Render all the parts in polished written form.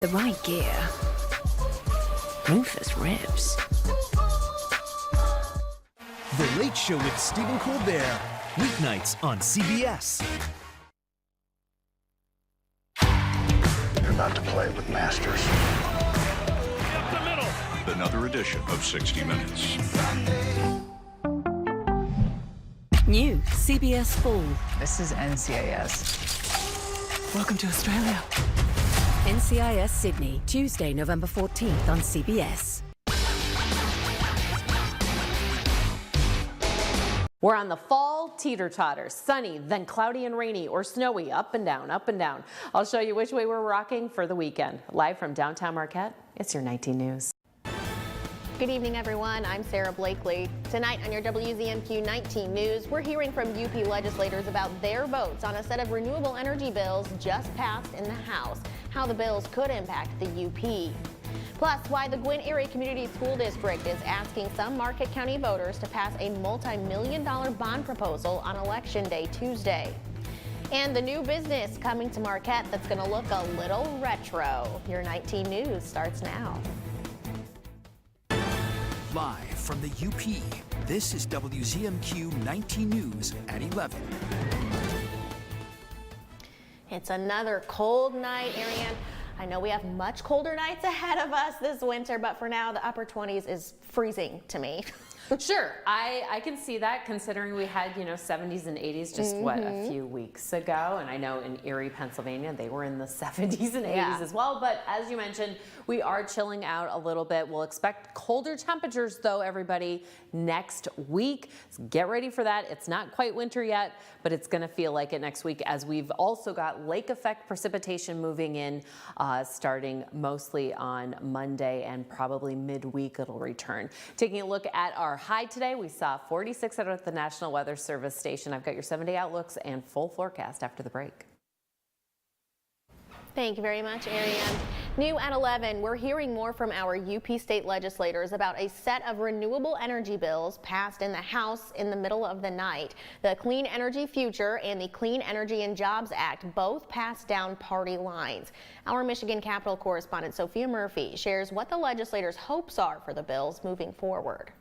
The right gear. Rufus ribs. The Late Show with Stephen Colbert. Weeknights on CBS. You're about to play with masters. Up the middle. Another edition of 60 Minutes. New CBS Fall. This is NCIS. Welcome to Australia. NCIS Sydney, Tuesday, November 14th on CBS. We're on the fall teeter-totter, sunny, then cloudy and rainy or snowy, up and down, up and down. I'll show you which way we're rocking for the weekend. Live from downtown Marquette, it's your 19 News. Good evening, everyone. I'm Sarah Blakely. Tonight on your WZMQ 19 News, we're hearing from UP legislators about their votes on a set of renewable energy bills just passed in the House, how the bills could impact the UP. Plus, why the Gwinn Area Community School District is asking some Marquette County voters to pass a multi-million-dollar bond proposal on Election Day Tuesday. And the new business coming to Marquette that's going to look a little retro. Your 19 News starts now. Live from the UP, this is WZMQ 19 News at 11. It's another cold night, Ariane. I know we have much colder nights ahead of us this winter, but for now, the upper 20s is freezing to me. Sure, I can see that considering we had, 70s and 80s just, a few weeks ago. And I know in Erie, Pennsylvania, they were in the 70s and 80s as well. But as you mentioned, we are chilling out a little bit. We'll expect colder temperatures, though, everybody, next week. So get ready for that. It's not quite winter yet, but it's going to feel like it next week as we've also got lake effect precipitation moving in starting mostly on Monday and probably midweek it'll return. Taking a look at our high today, we saw 46 at the National Weather Service station. I've got your 7-day outlooks and full forecast after the break. Thank you very much, Ariane. New at 11, we're hearing more from our UP state legislators about a set of renewable energy bills passed in the House in the middle of the night. The Clean Energy Future and the Clean Energy and Jobs Act both passed down party lines. Our Michigan Capitol correspondent Sophia Murphy shares what the legislators' hopes are for the bills moving forward.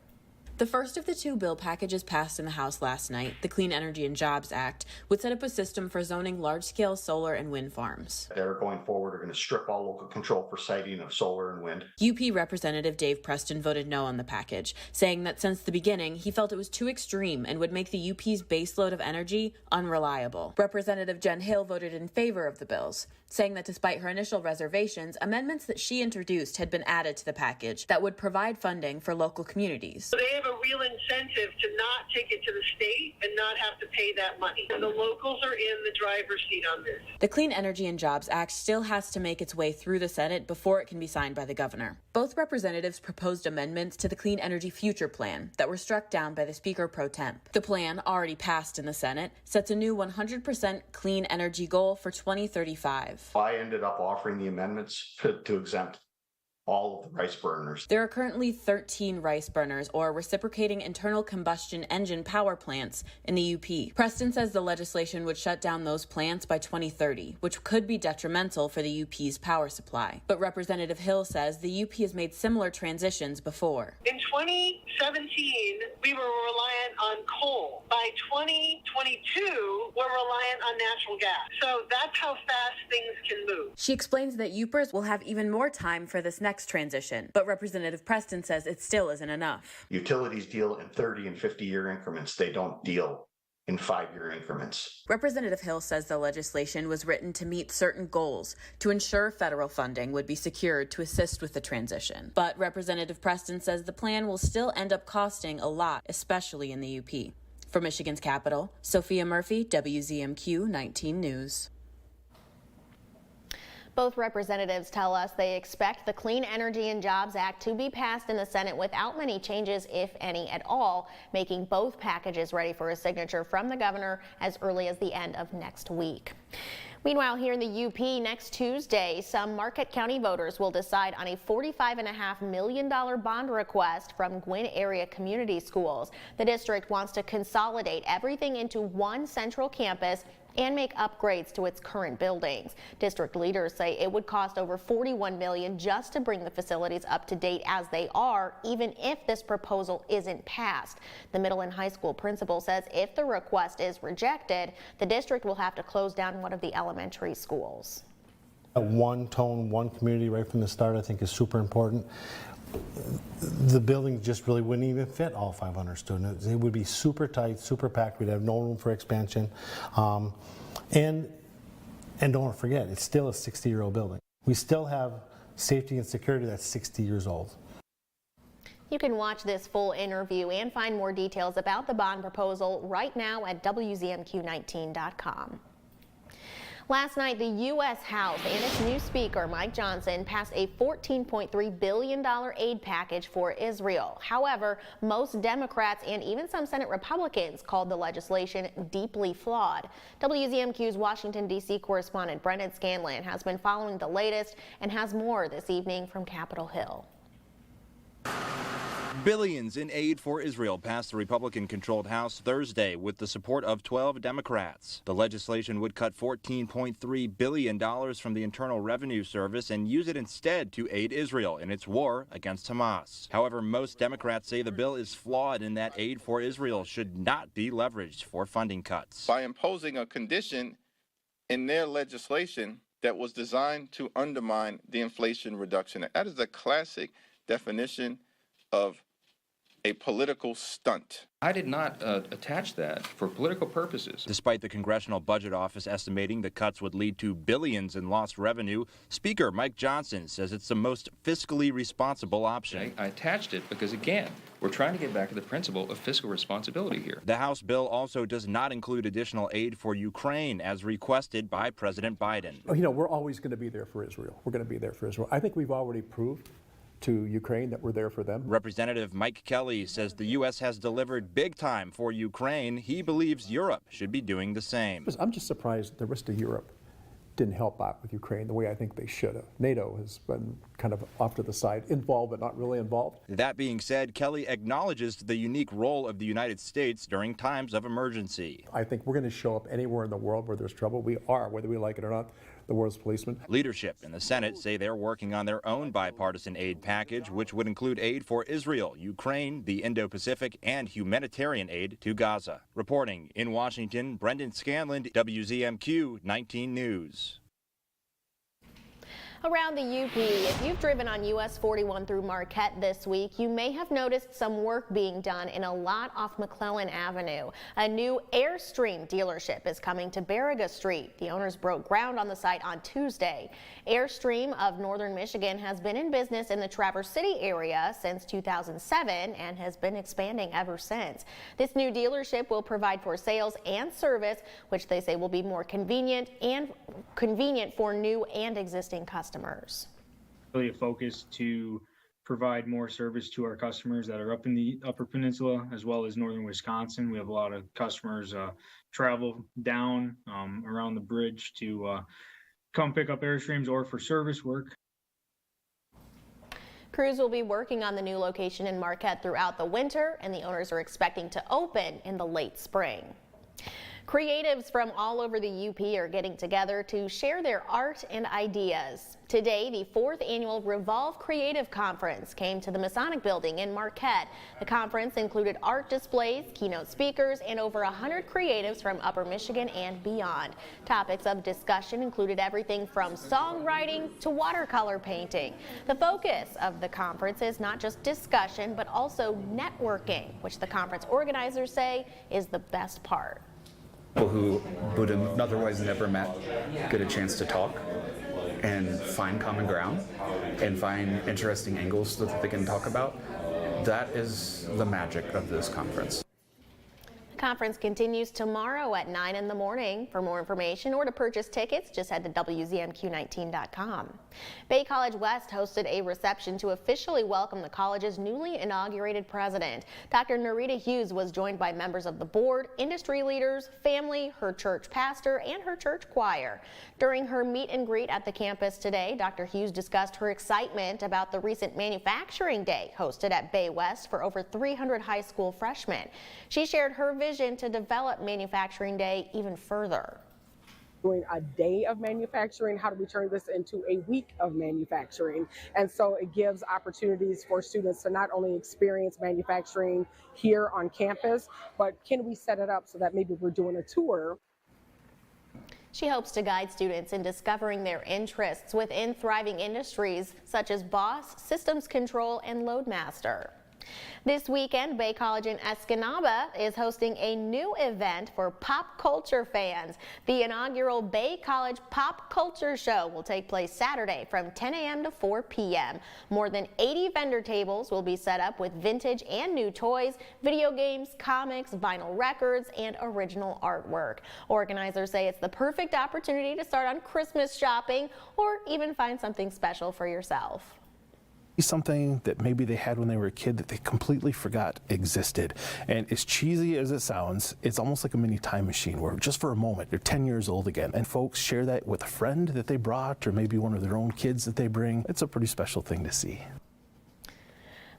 The first of the two bill packages passed in the House last night, the Clean Energy and Jobs Act, would set up a system for zoning large-scale solar and wind farms. They're going forward, are going to strip all local control for siting of solar and wind. UP Representative Dave Preston voted no on the package, saying that since the beginning, he felt it was too extreme and would make the UP's baseload of energy unreliable. Representative Jen Hill voted in favor of the bills, saying that despite her initial reservations, amendments that she introduced had been added to the package that would provide funding for local communities. They have a real incentive to not take it to the state and not have to pay that money. And the locals are in the driver's seat on this. The Clean Energy and Jobs Act still has to make its way through the Senate before it can be signed by the governor. Both representatives proposed amendments to the Clean Energy Future Plan that were struck down by the Speaker pro temp. The plan, already passed in the Senate, sets a new 100% clean energy goal for 2035. I ended up offering the amendments to exempt all of the rice burners. There are currently 13 rice burners or reciprocating internal combustion engine power plants in the UP. Preston says the legislation would shut down those plants by 2030, which could be detrimental for the UP's power supply. But Representative Hill says the UP has made similar transitions before. In 2017, we were reliant on coal. By 2022, we're reliant on natural gas. So that's how fast things can move. She explains that UPers will have even more time for this next transition, but Representative Preston says it still isn't enough. Utilities deal in 30 and 50-year increments. They don't deal in 5-year increments. Representative Hill says the legislation was written to meet certain goals to ensure federal funding would be secured to assist with the transition. But Representative Preston says the plan will still end up costing a lot, especially in the UP. For Michigan's capital, Sophia Murphy, WZMQ 19 News. Both representatives tell us they expect the Clean Energy and Jobs Act to be passed in the Senate without many changes, if any at all, making both packages ready for a signature from the governor as early as the end of next week. Meanwhile, here in the UP next Tuesday, some Marquette County voters will decide on a $45.5 million bond request from Gwinn Area Community Schools. The district wants to consolidate everything into one central campus and make upgrades to its current buildings. District leaders say it would cost over $41 million just to bring the facilities up to date as they are, even if this proposal isn't passed. The middle and high school principal says if the request is rejected, the district will have to close down one of the elementary schools. One tone, one community right from the start, I think is super important. The building just really wouldn't even fit all 500 students. It would be super tight, super packed. We'd have no room for expansion. And don't forget, it's still a 60-year-old building. We still have safety and security that's 60 years old. You can watch this full interview and find more details about the bond proposal right now at WZMQ19.com. Last night, the U.S. House and its new Speaker, Mike Johnson, passed a $14.3 billion aid package for Israel. However, most Democrats and even some Senate Republicans called the legislation deeply flawed. WZMQ's Washington, D.C. correspondent Brendan Scanlon has been following the latest and has more this evening from Capitol Hill. Billions in aid for Israel passed the Republican-controlled House Thursday with the support of 12 Democrats. The legislation would cut $14.3 billion from the Internal Revenue Service and use it instead to aid Israel in its war against Hamas. However, most Democrats say the bill is flawed in that aid for Israel should not be leveraged for funding cuts. By imposing a condition in their legislation that was designed to undermine the Inflation Reduction Act. That is a classic definition of a political stunt. I did not attach that for political purposes. Despite the Congressional Budget Office estimating the cuts would lead to billions in lost revenue, Speaker Mike Johnson says it's the most fiscally responsible option. I attached it because, again, we're trying to get back to the principle of fiscal responsibility here. The House bill also does not include additional aid for Ukraine, as requested by President Biden. You know, we're always going to be there for Israel. We're going to be there for Israel. I think we've already proved to Ukraine that we're there for them. Representative Mike Kelly says the U.S. has delivered big time for Ukraine. He believes Europe should be doing the same. I'm just surprised the rest of Europe didn't help out with Ukraine the way I think they should have. NATO has been kind of off to the side, involved but not really involved. That being said, Kelly acknowledges the unique role of the United States during times of emergency. I think we're going to show up anywhere in the world where there's trouble. We are, whether we like it or not, the world's policemen. Leadership in the Senate say they're working on their own bipartisan aid package, which would include aid for Israel, Ukraine, the Indo-Pacific, and humanitarian aid to Gaza. Reporting in Washington, Brendan Scanlon, WZMQ 19 News. Around the UP, if you've driven on US 41 through Marquette this week, you may have noticed some work being done in a lot off McClellan Avenue. A new Airstream dealership is coming to Baraga Street. The owners broke ground on the site on Tuesday. Airstream of Northern Michigan has been in business in the Traverse City area since 2007 and has been expanding ever since. This new dealership will provide for sales and service, which they say will be more convenient for new and existing customers. Really a focus to provide more service to our customers that are up in the Upper Peninsula as well as northern Wisconsin. We have a lot of customers travel down around the bridge to come pick up Airstreams or for service work. Crews will be working on the new location in Marquette throughout the winter, and the owners are expecting to open in the late spring. Creatives from all over the UP are getting together to share their art and ideas. Today, the 4th annual Revolve Creative Conference came to the Masonic Building in Marquette. The conference included art displays, keynote speakers, and over 100 creatives from Upper Michigan and beyond. Topics of discussion included everything from songwriting to watercolor painting. The focus of the conference is not just discussion, but also networking, which the conference organizers say is the best part. People who would have otherwise never met get a chance to talk and find common ground and find interesting angles that they can talk about. That is the magic of this conference. The conference continues tomorrow at 9 in the morning. For more information or to purchase tickets, just head to WZMQ19.com. Bay College West hosted a reception to officially welcome the college's newly inaugurated president. Dr. Narita Hughes was joined by members of the board, industry leaders, family, her church pastor, and her church choir. During her meet and greet at the campus today, Dr. Hughes discussed her excitement about the recent Manufacturing Day hosted at Bay West for over 300 high school freshmen. She shared her vision to develop Manufacturing Day even further. doing a day of manufacturing? How do we turn this into a week of manufacturing? And so it gives opportunities for students to not only experience manufacturing here on campus, but can we set it up so that maybe we're doing a tour. She hopes to guide students in discovering their interests within thriving industries such as BOSS, Systems Control, and Loadmaster. This weekend, Bay College in Escanaba is hosting a new event for pop culture fans. The inaugural Bay College Pop Culture Show will take place Saturday from 10 a.m. to 4 p.m. More than 80 vendor tables will be set up with vintage and new toys, video games, comics, vinyl records, and original artwork. Organizers say it's the perfect opportunity to start on Christmas shopping or even find something special for yourself. Something that maybe they had when they were a kid that they completely forgot existed. And as cheesy as it sounds, it's almost like a mini time machine where just for a moment they're 10 years old again, and folks share that with a friend that they brought or maybe one of their own kids that they bring. It's a pretty special thing to see.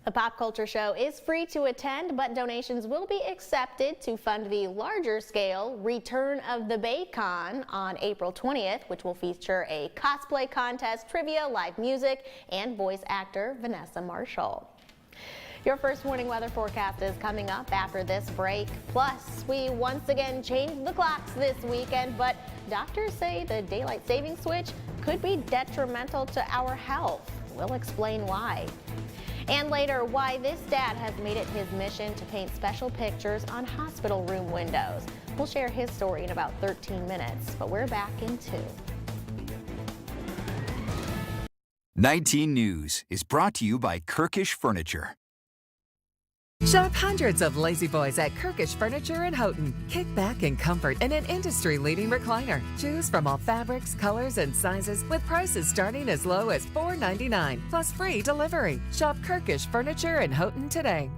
The Pop Culture Show is free to attend, but donations will be accepted to fund the larger scale Return of the BayCon on April 20th, which will feature a cosplay contest, trivia, live music, and voice actor Vanessa Marshall. Your first warning weather forecast is coming up after this break. Plus, we once again changed the clocks this weekend, but doctors say the daylight saving switch could be detrimental to our health. We'll explain why. And later, why this dad has made it his mission to paint special pictures on hospital room windows. We'll share his story in about 13 minutes, but we're back in 2. 19 News is brought to you by Kirkish Furniture. Shop hundreds of lazy boys at Kirkish Furniture in Houghton. Kick back in comfort in an industry-leading recliner. Choose from all fabrics, colors, and sizes with prices starting as low as $4.99 plus free delivery. Shop Kirkish Furniture in Houghton today.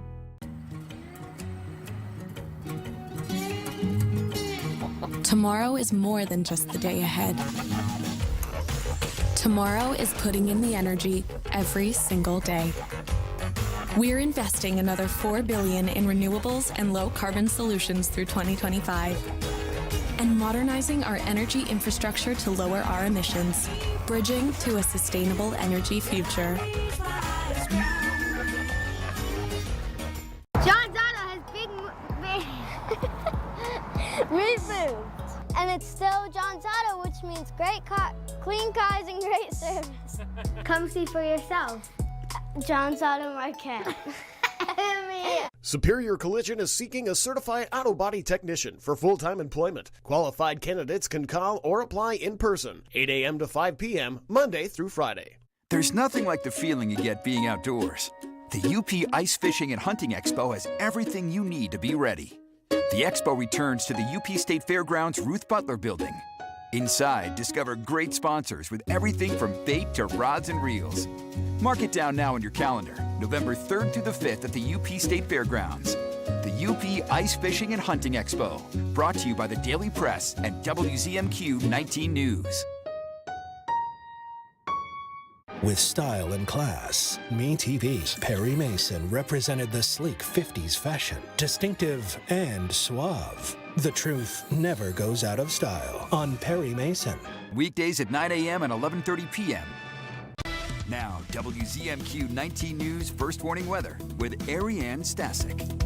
Tomorrow is more than just the day ahead. Tomorrow is putting in the energy every single day. We're investing another $4 billion in renewables and low-carbon solutions through 2025 and modernizing our energy infrastructure to lower our emissions, bridging to a sustainable energy future. John's Auto has big reboot, and it's still John's Auto, which means great clean cars and great service. Come see for yourself. John's Auto Marquette. Superior Collision is seeking a certified auto body technician for full-time employment. Qualified candidates can call or apply in person, 8 a.m. to 5 p.m., Monday through Friday. There's nothing like the feeling you get being outdoors. The UP Ice Fishing and Hunting Expo has everything you need to be ready. The expo returns to the UP State Fairgrounds Ruth Butler Building. Inside, discover great sponsors with everything from bait to rods and reels. Mark it down now on your calendar, November 3rd through the 5th at the UP State Fairgrounds. The UP Ice Fishing and Hunting Expo, brought to you by the Daily Press and WZMQ 19 News. With style and class, MeTV's Perry Mason represented the sleek 50s fashion, distinctive and suave. The truth never goes out of style on Perry Mason. Weekdays at 9 a.m. and 11:30 p.m. Now, WZMQ 19 News First Warning Weather with Ariane Stasek.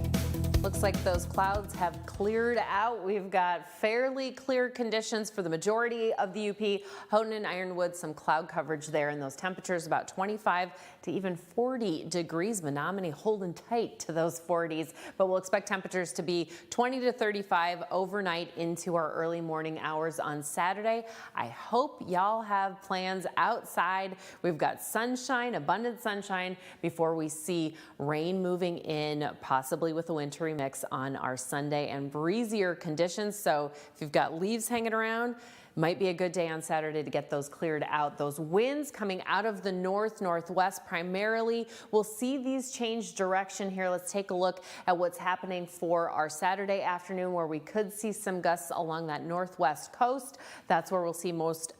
Looks like those clouds have cleared out. We've got fairly clear conditions for the majority of the UP. Houghton and Ironwood, some cloud coverage there, and those temperatures about 25 to even 40 degrees. Menominee holding tight to those 40s, but we'll expect temperatures to be 20 to 35 overnight into our early morning hours on Saturday. I hope y'all have plans outside. We've got sunshine, abundant sunshine, before we see rain moving in, possibly with a wintry mix on our Sunday, and breezier conditions. So if you've got leaves hanging around, might be a good day on Saturday to get those cleared out. Those winds coming out of the northwest primarily. We'll see these change direction here. Let's take a look at what's happening for our Saturday afternoon, where we could see some gusts along that northwest coast. That's where we'll see most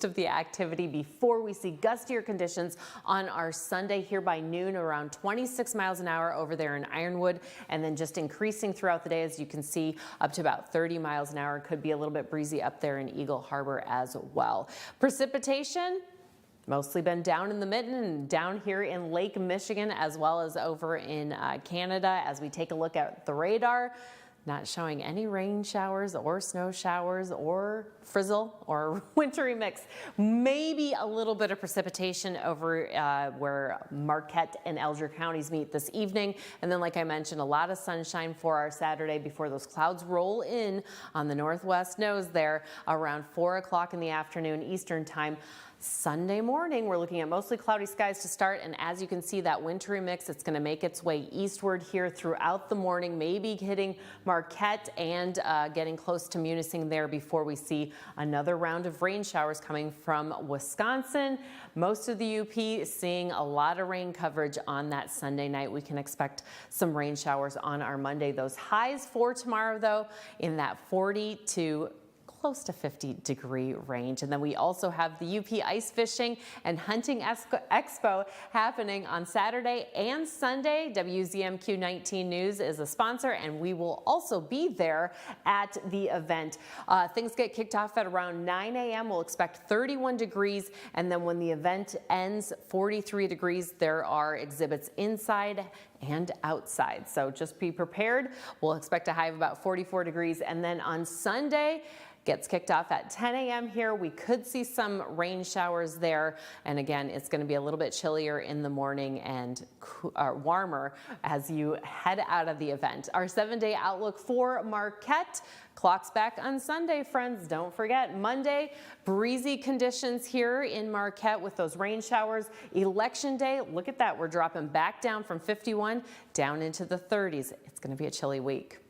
of the activity before we see gustier conditions on our Sunday here by noon, around 26 miles an hour over there in Ironwood, and then just increasing throughout the day, as you can see, up to about 30 miles an hour. Could be a little bit breezy up there in Eagle Eagle Harbor as well. Precipitation mostly been down in the mitten and down here in Lake Michigan, as well as over in Canada. As we take a look at the radar, not showing any rain showers or snow showers or frizzle or wintry mix. Maybe a little bit of precipitation over where Marquette and Alger counties meet this evening. And then, like I mentioned, a lot of sunshine for our Saturday before those clouds roll in on the northwest nose there around 4 o'clock in the afternoon Eastern time. Sunday morning, we're looking at mostly cloudy skies to start, and as you can see, that wintry mix, it's going to make its way eastward here throughout the morning, maybe hitting Marquette and getting close to Munising there before we see another round of rain showers coming from Wisconsin. Most of the UP seeing a lot of rain coverage on that Sunday night. We can expect some rain showers on our Monday. Those highs for tomorrow, though, in that 40 to close to 50-degree range. And then we also have the UP Ice Fishing and Hunting Expo happening on Saturday and Sunday. WZMQ 19 News is a sponsor, and we will also be there at the event. Things get kicked off at around 9 a.m. We'll expect 31 degrees, and then when the event ends, 43 degrees. There are exhibits inside and outside, so just be prepared. We'll expect a high of about 44 degrees, and then on Sunday, gets kicked off at 10 a.m. here. We could see some rain showers there. And again, it's going to be a little bit chillier in the morning and warmer as you head out of the event. Our 7-day outlook for Marquette. Clocks back on Sunday, friends. Don't forget, Monday, breezy conditions here in Marquette with those rain showers. Election day, look at that. We're dropping back down from 51 down into the 30s. It's going to be a chilly week.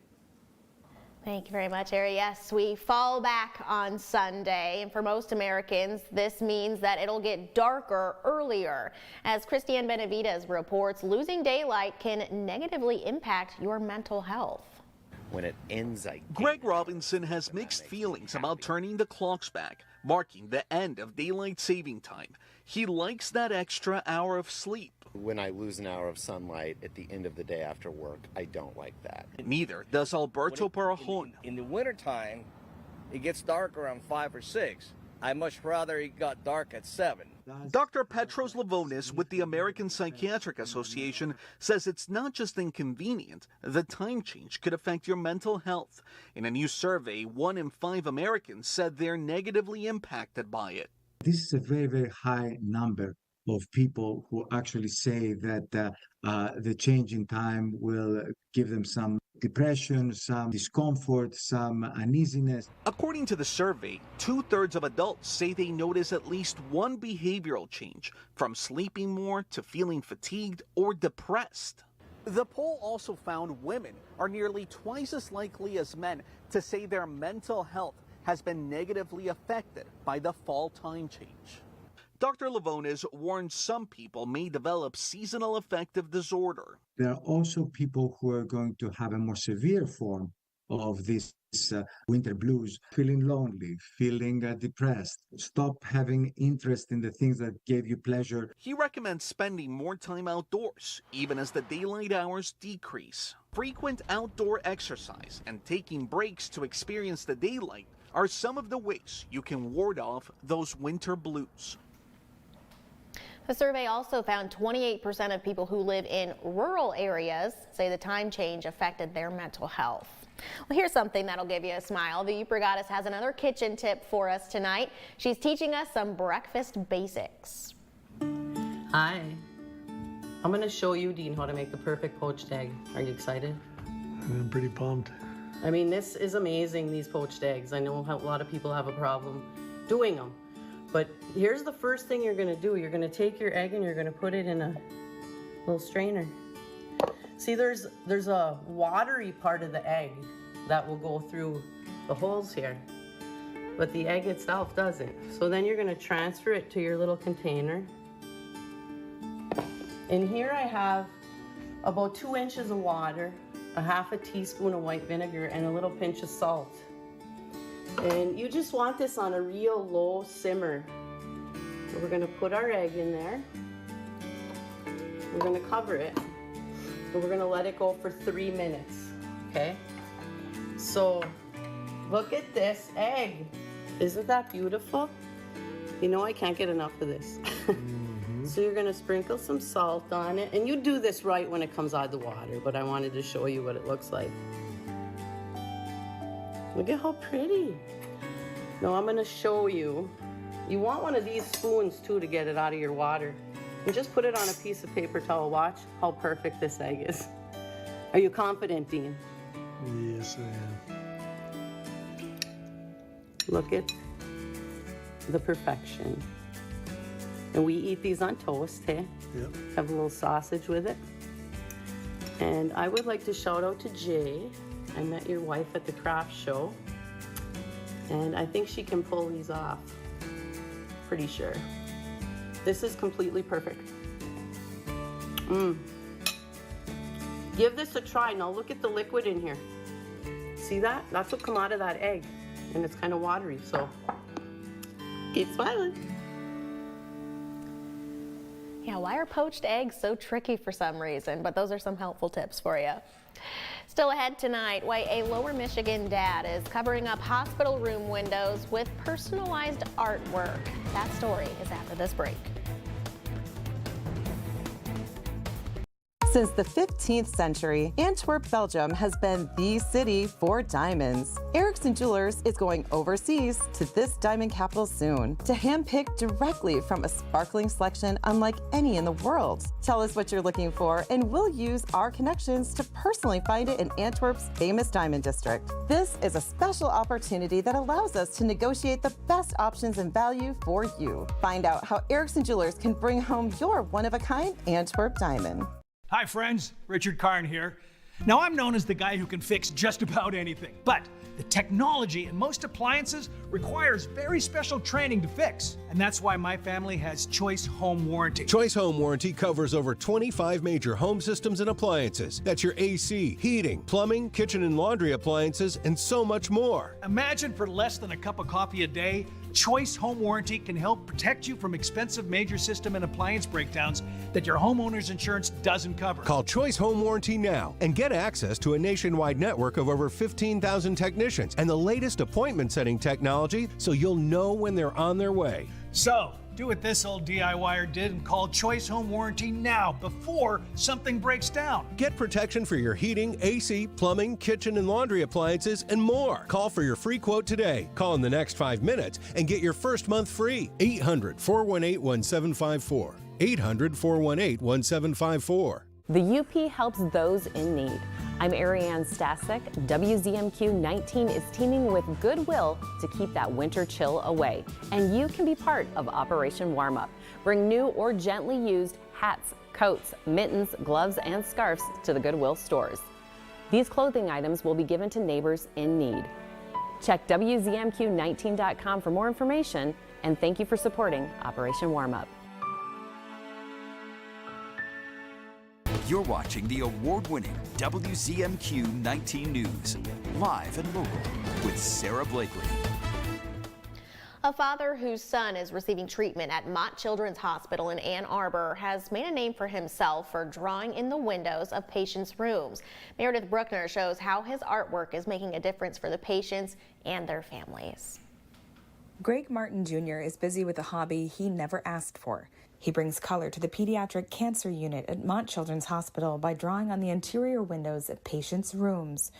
Thank you very much, Ari. Yes, we fall back on Sunday, and for most Americans, this means that it'll get darker earlier. As Christiane Benavides reports, losing daylight can negatively impact your mental health. When it ends, Greg Robinson has mixed feelings about turning the clocks back, marking the end of daylight saving time. He likes that extra hour of sleep. When I lose an hour of sunlight at the end of the day after work, I don't like that. Neither does Alberto Parajon. In the wintertime, it gets dark around 5 or 6. I much rather it got dark at 7. Dr. Petros Lavonis with the American Psychiatric Association says it's not just inconvenient, the time change could affect your mental health. In a new survey, 1 in 5 Americans said they're negatively impacted by it. This is a very, very high number of people who actually say that the change in time will give them some depression, some discomfort, some uneasiness. According to the survey, 2/3 of adults say they notice at least one behavioral change, from sleeping more to feeling fatigued or depressed. The poll also found women are nearly twice as likely as men to say their mental health has been negatively affected by the fall time change. Dr. Lavonis warns some people may develop seasonal affective disorder. There are also people who are going to have a more severe form of this winter blues, feeling lonely, feeling depressed, stop having interest in the things that gave you pleasure. He recommends spending more time outdoors, even as the daylight hours decrease. Frequent outdoor exercise and taking breaks to experience the daylight are some of the ways you can ward off those winter blues. The survey also found 28% of people who live in rural areas say the time change affected their mental health. Well, here's something that'll give you a smile. The Upper Goddess has another kitchen tip for us tonight. She's teaching us some breakfast basics. Hi. I'm going to show you, Dean, how to make the perfect poached egg. Are you excited? I'm pretty pumped. I mean, this is amazing, these poached eggs. I know a lot of people have a problem doing them. But here's the first thing you're going to do. You're going to take your egg and you're going to put it in a little strainer. See, there's a watery part of the egg that will go through the holes here, but the egg itself doesn't. So then you're going to transfer it to your little container. And here I have about 2 inches of water, a half a teaspoon of white vinegar, and a little pinch of salt. And you just want this on a real low simmer. So we're gonna put our egg in there. We're gonna cover it. And we're gonna let it go for 3 minutes, okay? So look at this egg. Isn't that beautiful? You know I can't get enough of this. So you're gonna sprinkle some salt on it, and you do this right when it comes out of the water, but I wanted to show you what it looks like. Look at how pretty. Now I'm gonna show you. You want one of these spoons too to get it out of your water. And just put it on a piece of paper towel. Watch how perfect this egg is. Are you confident, Dean? Yes, I am. Look at the perfection. And we eat these on toast, hey? Yep. Have a little sausage with it. And I would like to shout out to Jay. I met your wife at the craft show. And I think she can pull these off. Pretty sure. This is completely perfect. Give this a try. Now look at the liquid in here. See that? That's what come out of that egg. And it's kind of watery, so keep smiling. Yeah, why are poached eggs so tricky for some reason? But those are some helpful tips for you. Still ahead tonight, why a Lower Michigan dad is covering up hospital room windows with personalized artwork. That story is after this break. Since the 15th century, Antwerp, Belgium has been the city for diamonds. Erickson Jewelers is going overseas to this diamond capital soon to handpick directly from a sparkling selection unlike any in the world. Tell us what you're looking for and we'll use our connections to personally find it in Antwerp's famous diamond district. This is a special opportunity that allows us to negotiate the best options and value for you. Find out how Erickson Jewelers can bring home your one-of-a-kind Antwerp diamond. Hi friends, Richard Karn here. Now I'm known as the guy who can fix just about anything, but the technology in most appliances requires very special training to fix. And that's why my family has Choice Home Warranty. Choice Home Warranty covers over 25 major home systems and appliances. That's your AC, heating, plumbing, kitchen and laundry appliances, and so much more. Imagine for less than a cup of coffee a day, Choice Home Warranty can help protect you from expensive major system and appliance breakdowns that your homeowner's insurance doesn't cover. Call Choice Home Warranty now and get access to a nationwide network of over 15,000 technicians and the latest appointment setting technology so you'll know when they're on their way. So, do what this old DIYer did and call Choice Home Warranty now before something breaks down. Get protection for your heating, AC, plumbing, kitchen and laundry appliances, and more. Call for your free quote today. Call in the next 5 minutes and get your first month free. 800-418-1754. 800-418-1754. The UP helps those in need. I'm Ariane Stasek. WZMQ 19 is teaming with Goodwill to keep that winter chill away. And you can be part of Operation Warm Up. Bring new or gently used hats, coats, mittens, gloves, and scarves to the Goodwill stores. These clothing items will be given to neighbors in need. Check WZMQ19.com for more information, and thank you for supporting Operation Warm Up. You're watching the award-winning WZMQ 19 News, live and local with Sarah Blakely. A father whose son is receiving treatment at Mott Children's Hospital in Ann Arbor has made a name for himself for drawing in the windows of patients' rooms. Meredith Bruckner shows how his artwork is making a difference for the patients and their families. Greg Martin Jr. is busy with a hobby he never asked for. He brings color to the pediatric cancer unit at Mott Children's Hospital by drawing on the interior windows of patients' rooms.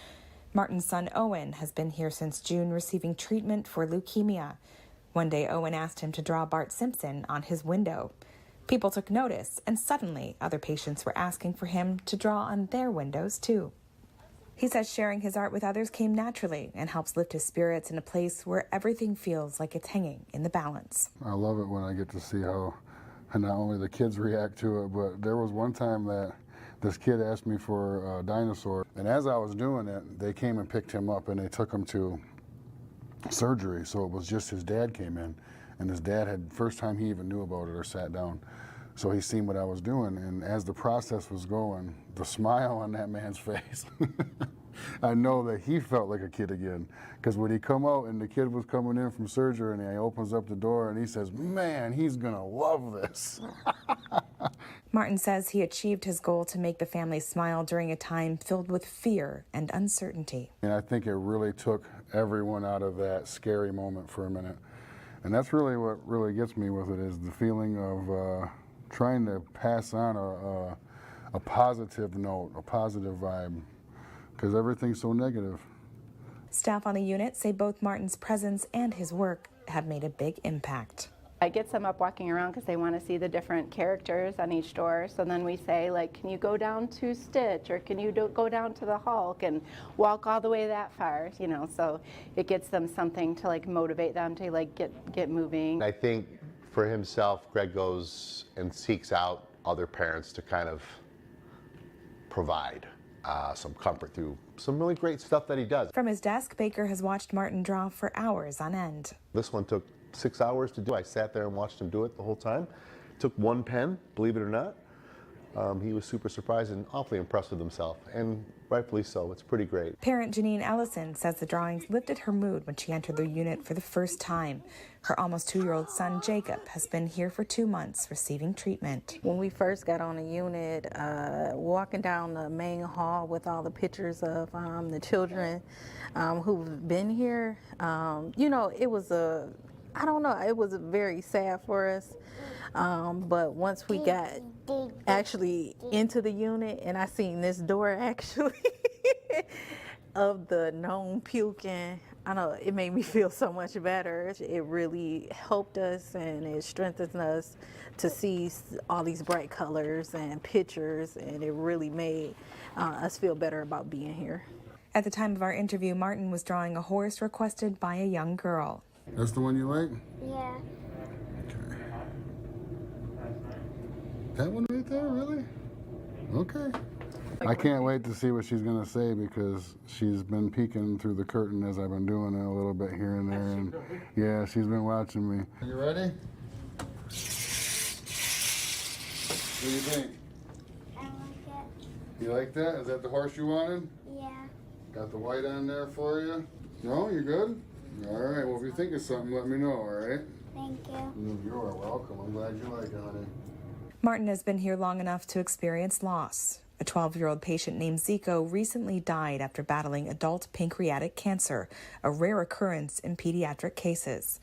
Martin's son Owen has been here since June receiving treatment for leukemia. One day Owen asked him to draw Bart Simpson on his window. People took notice, and suddenly other patients were asking for him to draw on their windows too. He says sharing his art with others came naturally and helps lift his spirits in a place where everything feels like it's hanging in the balance. I love it when I get to see how not only the kids react to it, but there was one time that this kid asked me for a dinosaur, and as I was doing it, they came and picked him up and they took him to surgery. So it was just his dad came in, and his dad had, first time he even knew about it or sat down. So he seen what I was doing, and as the process was going, the smile on that man's face, I know that he felt like a kid again. Because when he come out and the kid was coming in from surgery and he opens up the door and he says, man, he's gonna love this. Martin says he achieved his goal to make the family smile during a time filled with fear and uncertainty. And I think it really took everyone out of that scary moment for a minute. And that's really what really gets me with it, is the feeling of trying to pass on a positive note, a positive vibe, because everything's so negative. Staff on the unit say both Martin's presence and his work have made a big impact. I get some up walking around because they want to see the different characters on each door. So then we say, like, can you go down to Stitch, or can you go down to the Hulk and walk all the way that far? You know, so it gets them something to like motivate them to like get moving. I think for himself, Greg goes and seeks out other parents to kind of provide some comfort through some really great stuff that he does. From his desk, Baker has watched Martin draw for hours on end. This one took 6 hours to do. I sat there and watched him do it the whole time. Took one pen, believe it or not. He was super surprised and awfully impressed with himself, and rightfully so. It's pretty great. Parent Janine Ellison says the drawings lifted her mood when she entered the unit for the first time. Her almost 2-year-old son, Jacob, has been here for 2 months receiving treatment. When we first got on the unit, walking down the main hall with all the pictures of the children who've been here, you know, it was I don't know, it was very sad for us. But once we got actually into the unit and I seen this door actually of the known puking, I know it made me feel so much better. It really helped us and it strengthened us to see all these bright colors and pictures, and it really made us feel better about being here. At the time of our interview, Martin was drawing a horse requested by a young girl. That's the one you like? Yeah. Okay. That one right there, really? Okay. I can't wait to see what she's going to say, because she's been peeking through the curtain as I've been doing it a little bit here and there. And yeah, she's been watching me. Are you ready? What do you think? I like it. You like that? Is that the horse you wanted? Yeah. Got the white on there for you? No, you're good? All right, well, if you think of something, let me know, all right? Thank you. You are welcome. I'm glad you like it, honey. Martin has been here long enough to experience loss. A 12-year-old patient named Zico recently died after battling adult pancreatic cancer, a rare occurrence in pediatric cases.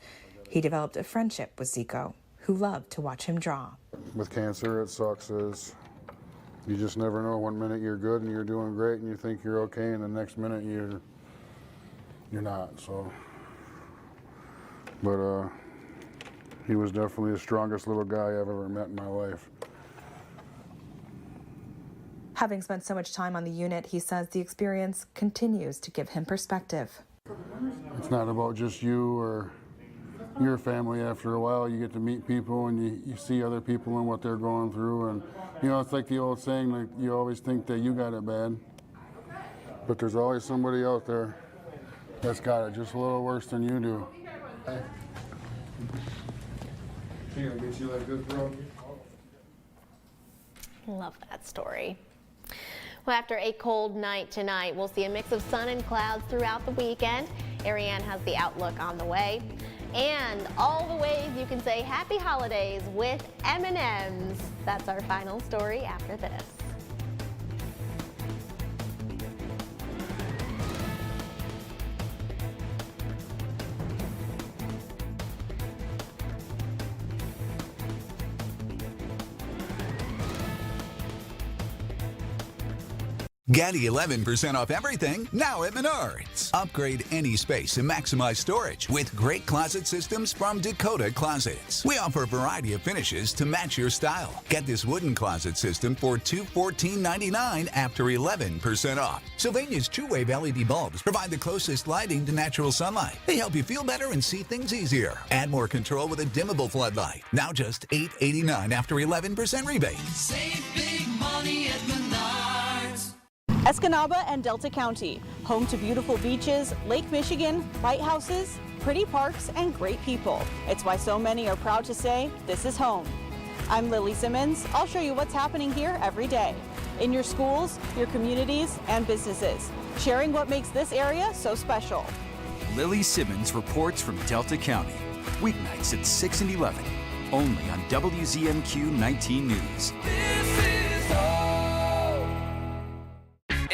He developed a friendship with Zico, who loved to watch him draw. With cancer, it sucks is you just never know. One minute you're good and you're doing great and you think you're okay, and the next minute you're not, so. But he was definitely the strongest little guy I've ever met in my life. Having spent so much time on the unit, he says the experience continues to give him perspective. It's not about just you or your family. After a while, you get to meet people and you see other people and what they're going through. And, you know, it's like the old saying, like, you always think that you got it bad, but there's always somebody out there that's got it just a little worse than you do. She gonna get you like this, bro? Love that story. Well, after a cold night tonight, we'll see a mix of sun and clouds throughout the weekend. Ariane has the outlook on the way. And all the ways you can say happy holidays with M&Ms. That's our final story after this. Get 11% off everything now at Menards. Upgrade any space and maximize storage with great closet systems from Dakota Closets. We offer a variety of finishes to match your style. Get this wooden closet system for $214.99 after 11% off. Sylvania's two-wave LED bulbs provide the closest lighting to natural sunlight. They help you feel better and see things easier. Add more control with a dimmable floodlight. Now just $8.89 after 11% rebate. Save big money at Menards. Escanaba and Delta County, home to beautiful beaches, Lake Michigan, lighthouses, pretty parks, and great people. It's why so many are proud to say, this is home. I'm Lily Simmons. I'll show you what's happening here every day. In your schools, your communities, and businesses. Sharing what makes this area so special. Lily Simmons reports from Delta County. Weeknights at 6 and 11. Only on WZMQ 19 News.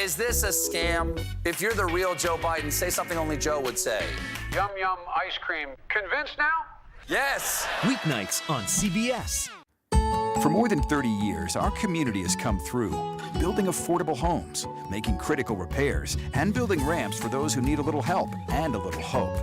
Is this a scam? If you're the real Joe Biden, say something only Joe would say. Yum Yum ice cream. Convinced now? Yes. Weeknights on CBS. For more than 30 years, our community has come through, building affordable homes, making critical repairs, and building ramps for those who need a little help and a little hope.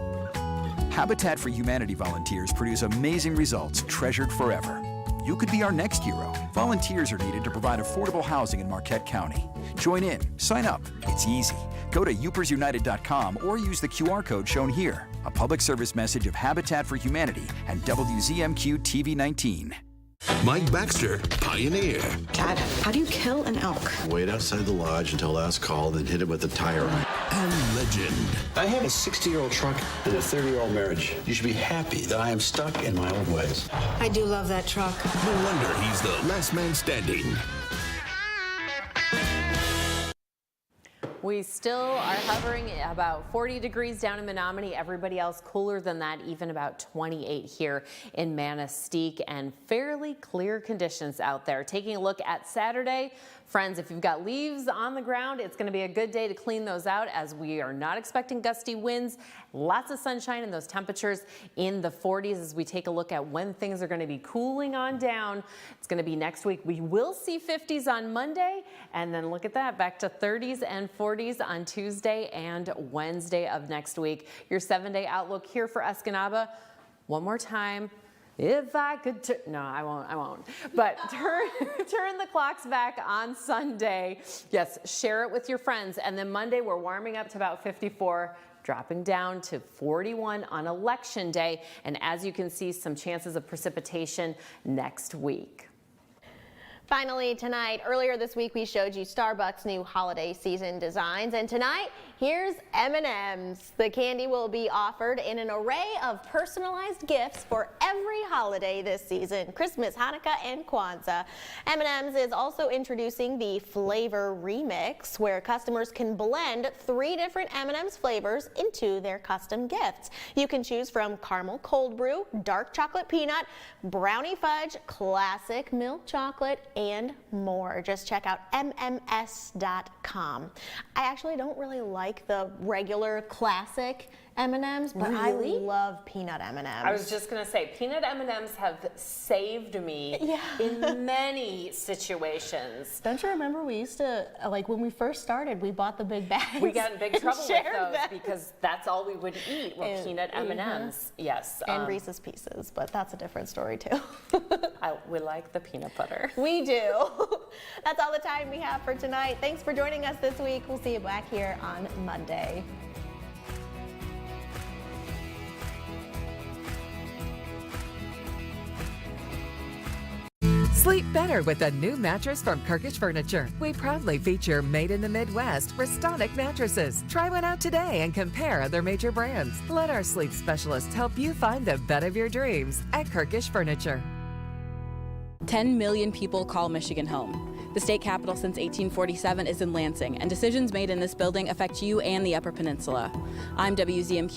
Habitat for Humanity volunteers produce amazing results treasured forever. You could be our next hero. Volunteers are needed to provide affordable housing in Marquette County. Join in. Sign up. It's easy. Go to UpersUnited.com or use the QR code shown here. A public service message of Habitat for Humanity and WZMQ TV19. Mike Baxter, Pioneer. Dad, how do you kill an elk? Wait outside the lodge until last call, then hit it with a tire iron. And Legend. I have a 60-year-old truck and a 30-year-old marriage. You should be happy that I am stuck in my old ways. I do love that truck. No wonder he's the last man standing. We still are hovering about 40 degrees down in Menominee. Everybody else cooler than that, even about 28 here in Manistee, and fairly clear conditions out there. Taking a look at Saturday, friends, if you've got leaves on the ground, it's going to be a good day to clean those out, as we are not expecting gusty winds. Lots of sunshine and those temperatures in the 40s as we take a look at when things are going to be cooling on down. It's going to be next week. We will see 50s on Monday, and then look at that, back to 30s and 40s on Tuesday and Wednesday of next week. Your 7-day outlook here for Escanaba. One more time. If I could no, I won't. But turn the clocks back on Sunday. Yes, share it with your friends. And then Monday, we're warming up to about 54, dropping down to 41 on Election Day. And as you can see, some chances of precipitation next week. Finally tonight, earlier this week we showed you Starbucks' new holiday season designs, and tonight here's M&M's. The candy will be offered in an array of personalized gifts for every holiday this season: Christmas, Hanukkah, and Kwanzaa. M&M's is also introducing the Flavor Remix, where customers can blend 3 different M&M's flavors into their custom gifts. You can choose from caramel cold brew, dark chocolate peanut, brownie fudge, classic milk chocolate, and more. Just check out mms.com. I actually don't really like the regular classic M&Ms, but really? I love peanut M&Ms. I was just going to say, peanut M&Ms have saved me in many situations. Don't you remember we used to, like when we first started, we bought the big bags. We got in big trouble with those because that's all we would eat were peanut M&Ms. Yes. And Reese's Pieces, but that's a different story too. We like the peanut butter. We do. That's all the time we have for tonight. Thanks for joining us this week. We'll see you back here on Monday. Sleep better with a new mattress from Kirkish Furniture. We proudly feature made in the Midwest Restonic mattresses. Try one out today and compare other major brands. Let our sleep specialists help you find the bed of your dreams at Kirkish Furniture. 10 million people call Michigan home. The state capital since 1847 is in Lansing, and decisions made in this building affect you and the Upper Peninsula. I'm WZMQ